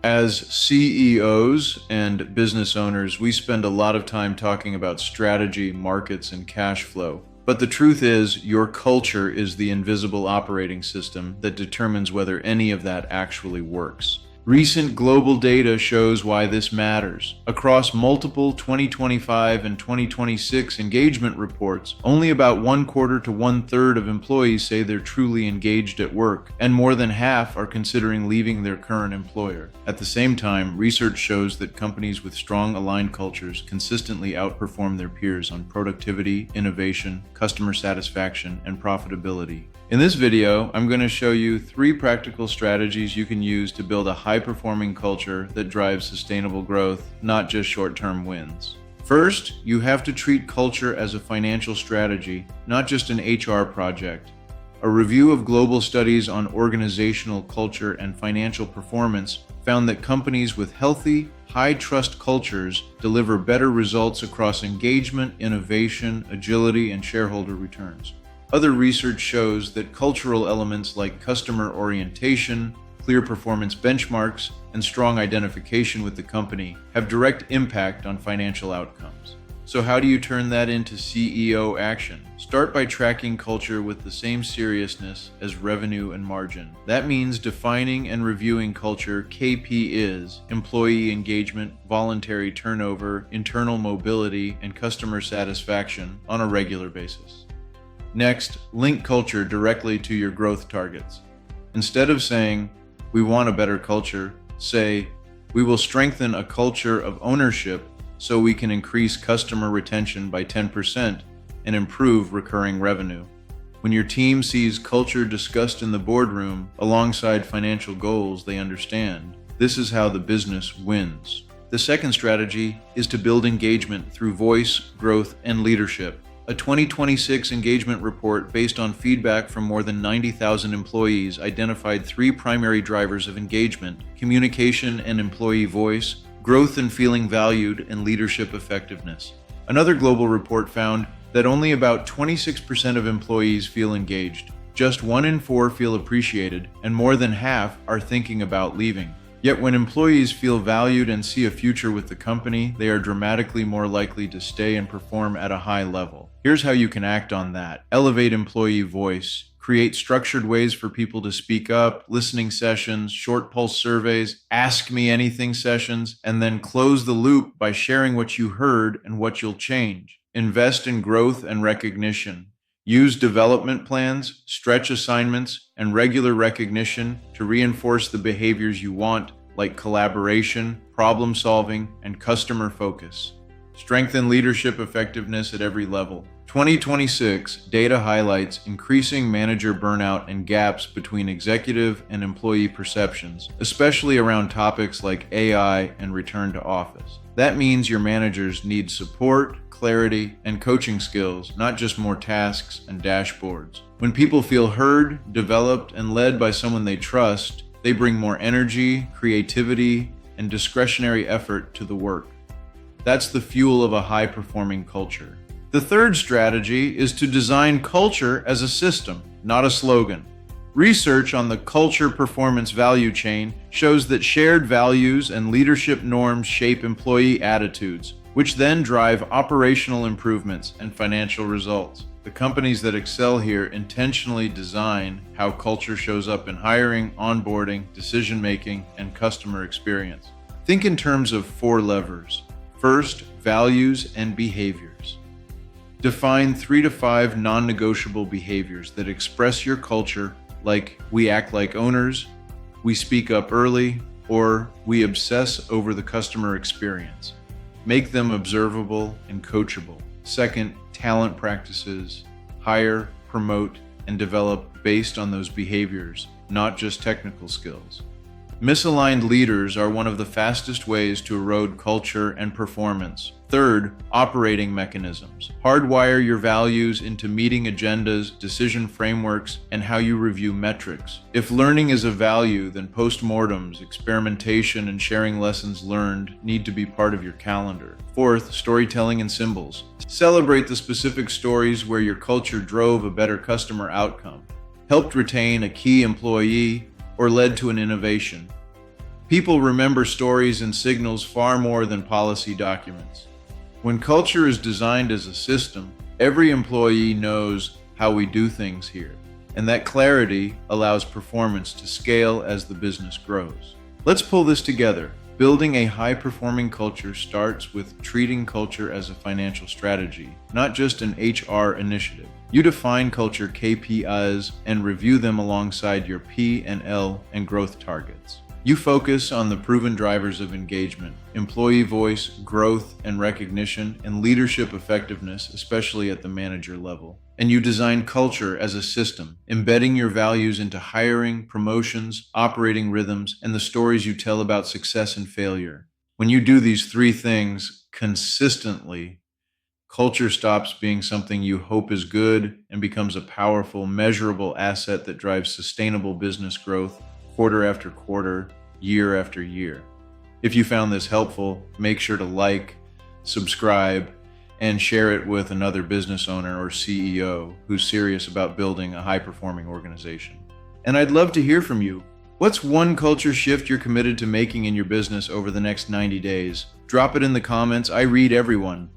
As CEOs and business owners, we spend a lot of time talking about strategy, markets, and cash flow. But the truth is, your culture is the invisible operating system that determines whether any of that actually works. Recent global data shows why this matters. Across multiple 2025 and 2026 engagement reports, only about 1/4 to 1/3 of employees say they're truly engaged at work, and more than half are considering leaving their current employer. At the same time, research shows that companies with strong aligned cultures consistently outperform their peers on productivity, innovation, customer satisfaction, and profitability. In this video, I'm going to show you 3 practical strategies you can use to build a high-performing culture that drives sustainable growth, not just short-term wins. First, you have to treat culture as a financial strategy, not just an HR project. A review of global studies on organizational culture and financial performance found that companies with healthy, high-trust cultures deliver better results across engagement, innovation, agility, and shareholder returns. Other research shows that cultural elements like customer orientation, clear performance benchmarks, and strong identification with the company have direct impact on financial outcomes. So how do you turn that into CEO action? Start by tracking culture with the same seriousness as revenue and margin. That means defining and reviewing culture KPIs, employee engagement, voluntary turnover, internal mobility, and customer satisfaction on a regular basis. Next, link culture directly to your growth targets. Instead of saying, "We want a better culture," say, "We will strengthen a culture of ownership so we can increase customer retention by 10% and improve recurring revenue." When your team sees culture discussed in the boardroom alongside financial goals they understand, this is how the business wins. The second strategy is to build engagement through voice, growth, and leadership. A 2026 engagement report based on feedback from more than 90,000 employees identified 3 primary drivers of engagement: communication and employee voice, growth and feeling valued, and leadership effectiveness. Another global report found that only about 26% of employees feel engaged. Just 1 in 4 feel appreciated, and more than half are thinking about leaving. Yet when employees feel valued and see a future with the company, they are dramatically more likely to stay and perform at a high level. Here's how you can act on that. Elevate employee voice. Create structured ways for people to speak up, listening sessions, short pulse surveys, ask me anything sessions, and then close the loop by sharing what you heard and what you'll change. Invest in growth and recognition. Use development plans, stretch assignments, and regular recognition to reinforce the behaviors you want, like collaboration, problem solving, and customer focus. Strengthen leadership effectiveness at every level. 2026 data highlights increasing manager burnout and gaps between executive and employee perceptions, especially around topics like AI and return to office. That means your managers need support, clarity, and coaching skills, not just more tasks and dashboards. When people feel heard, developed, and led by someone they trust, they bring more energy, creativity, and discretionary effort to the work. That's the fuel of a high-performing culture. The third strategy is to design culture as a system, not a slogan. Research on the culture performance value chain shows that shared values and leadership norms shape employee attitudes, which then drive operational improvements and financial results. The companies that excel here intentionally design how culture shows up in hiring, onboarding, decision-making, and customer experience. Think in terms of 4 levers. First, values and behaviors. Define 3 to 5 non-negotiable behaviors that express your culture, like we act like owners, we speak up early, or we obsess over the customer experience. Make them observable and coachable. Second, talent practices. Hire, promote, and develop based on those behaviors, not just technical skills. Misaligned leaders are one of the fastest ways to erode culture and performance. Third, operating mechanisms. Hardwire your values into meeting agendas, decision frameworks, and how you review metrics. If learning is a value, then postmortems, experimentation, and sharing lessons learned need to be part of your calendar. Fourth, storytelling and symbols. Celebrate the specific stories where your culture drove a better customer outcome, helped retain a key employee, or led to an innovation. People remember stories and signals far more than policy documents. When culture is designed as a system, every employee knows how we do things here, and that clarity allows performance to scale as the business grows. Let's pull this together. Building a high-performing culture starts with treating culture as a financial strategy, not just an HR initiative. You define culture KPIs and review them alongside your P&L and growth targets. You focus on the proven drivers of engagement, employee voice, growth and recognition, and leadership effectiveness, especially at the manager level. And you design culture as a system, embedding your values into hiring, promotions, operating rhythms, and the stories you tell about success and failure. When you do these three things consistently, culture stops being something you hope is good and becomes a powerful, measurable asset that drives sustainable business growth quarter after quarter, year after year. If you found this helpful, make sure to like, subscribe, and share it with another business owner or CEO who's serious about building a high-performing organization. And I'd love to hear from you. What's one culture shift you're committed to making in your business over the next 90 days? Drop it in the comments. I read everyone.